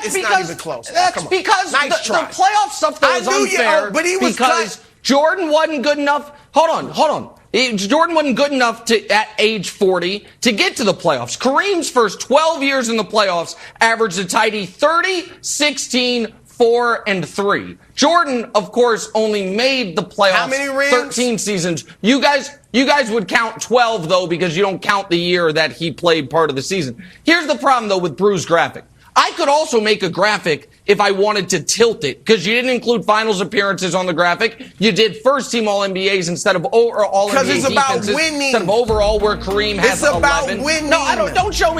It's not even close. That's because Nice the playoff stuff that was unfair. But he was because Jordan wasn't good enough. Hold on. Jordan wasn't good enough at age 40 to get to the playoffs. Kareem's first 12 years in the playoffs averaged a tidy 30, 16, 4, and 3. Jordan, of course, only made the playoffs how many rings? 13 seasons. You guys would count 12, though, because you don't count the year that he played part of the season. Here's the problem, though, with Brew's graphic. I could also make a graphic if I wanted to tilt it, because you didn't include finals appearances on the graphic. You did first-team All-NBAs instead of All-NBA because it's about defenses winning. Instead of overall, where Kareem has 11. It's about winning. No, don't show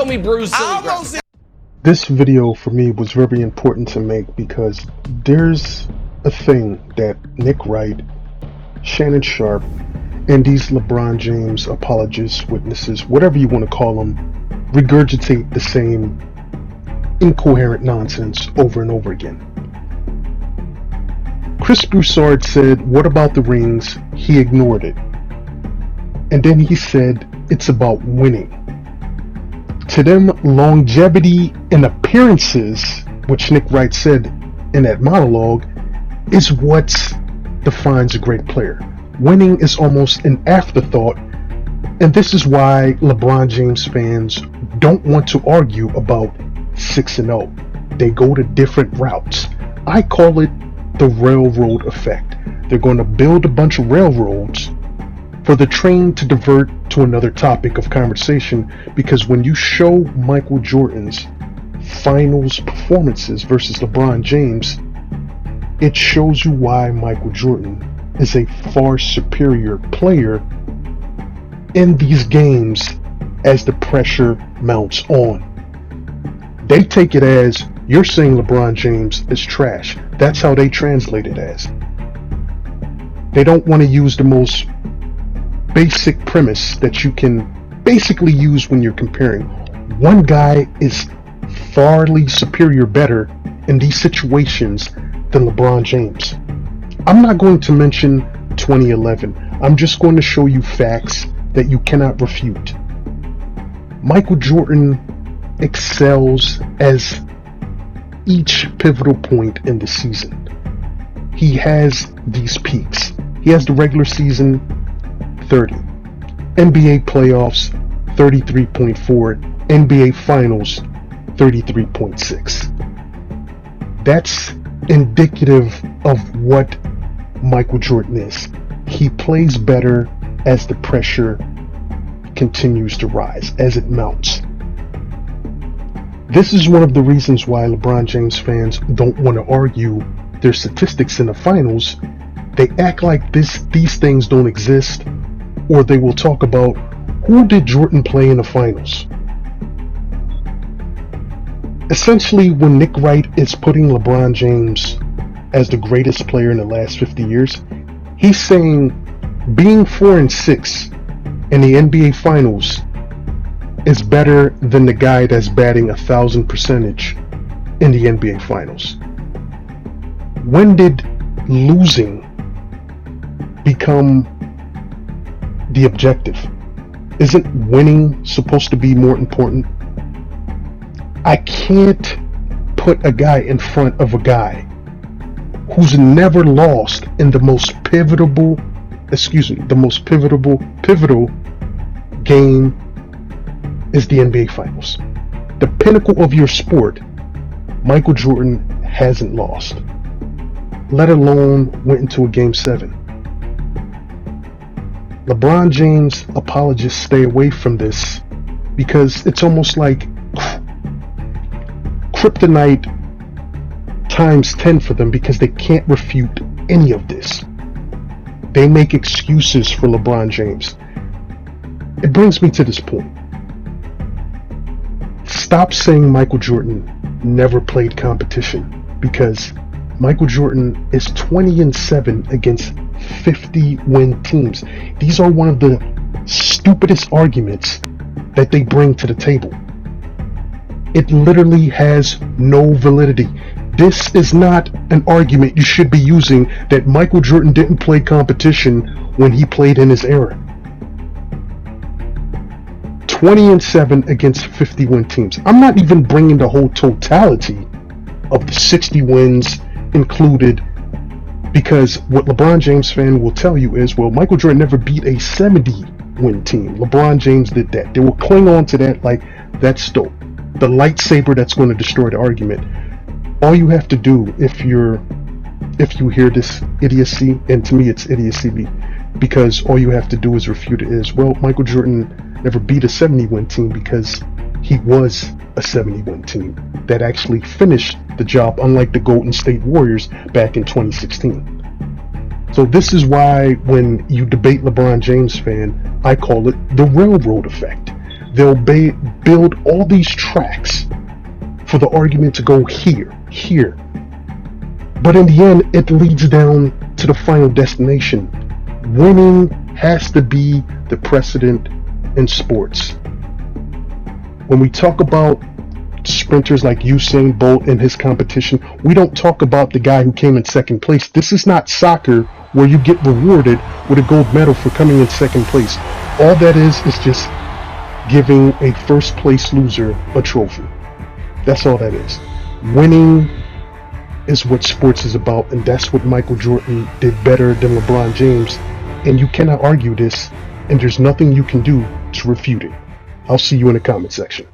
me Brew's silly graphic. This video for me was very important to make because there's a thing that Nick Wright, Shannon Sharpe, and these LeBron James apologists, witnesses, whatever you want to call them, regurgitate the same incoherent nonsense over and over again. Chris Broussard said, "What about the rings?" He ignored it. And then he said, "It's about winning." To them, longevity and appearances, which Nick Wright said in that monologue, is what defines a great player. Winning is almost an afterthought, and this is why LeBron James fans don't want to argue about 6-0. They go to different routes. I call it the railroad effect. They're going to build a bunch of railroads for the train to divert to another topic of conversation, because when you show Michael Jordan's finals performances versus LeBron James, it shows you why Michael Jordan is a far superior player in these games as the pressure mounts on. They take it as, you're saying LeBron James is trash. That's how they translate it as. They don't want to use the most basic premise that you can basically use when you're comparing. One guy is farly superior better in these situations than LeBron James. I'm not going to mention 2011. I'm just going to show you facts that you cannot refute. Michael Jordan excels as each pivotal point in the season. He has these peaks. He has the regular season 30, NBA playoffs 33.4, NBA finals 33.6. That's indicative of what Michael Jordan is. He plays better as the pressure continues to rise, as it mounts. This is one of the reasons why LeBron James fans don't want to argue their statistics in the finals. They act like these things don't exist, or they will talk about who did Jordan play in the finals. Essentially, when Nick Wright is putting LeBron James as the greatest player in the last 50 years, he's saying being 4-6 in the NBA finals is better than the guy that's batting 1,000% in the NBA finals. When did losing become the objective? Isn't winning supposed to be more important? I can't put a guy in front of a guy who's never pivotal game is the NBA Finals. The pinnacle of your sport, Michael Jordan hasn't lost, let alone went into a Game 7. LeBron James apologists stay away from this because it's almost like kryptonite times 10 for them, because they can't refute any of this. They make excuses for LeBron James. It brings me to this point. Stop saying Michael Jordan never played competition, because Michael Jordan is 20-7 against 50-win teams. These are one of the stupidest arguments that they bring to the table. It literally has no validity. This is not an argument you should be using, that Michael Jordan didn't play competition when he played in his era. 20-7 against 50-win teams. I'm not even bringing the whole totality of the 60 wins included, because what LeBron James fan will tell you is, well, Michael Jordan never beat a 70-win team. LeBron James did that. They will cling on to that like that's the lightsaber that's going to destroy the argument. All you have to do, if you hear this idiocy, and to me it's idiocy, because all you have to do is refute it, is, well, Michael Jordan never beat a 70-win team because he was a 70-win team that actually finished the job, unlike the Golden State Warriors back in 2016. So this is why when you debate LeBron James fan, I call it the railroad effect. They'll build all these tracks for the argument to go here, but in the end it leads down to the final destination. Winning has to be the precedent in sports. When we talk about sprinters like Usain Bolt and his competition, we don't talk about the guy who came in second place. This is not soccer where you get rewarded with a gold medal for coming in second place. All that is just giving a first place loser a trophy. That's all that is. Winning is what sports is about, and that's what Michael Jordan did better than LeBron James, and you cannot argue this, and there's nothing you can do to refute it. I'll see you in the comment section.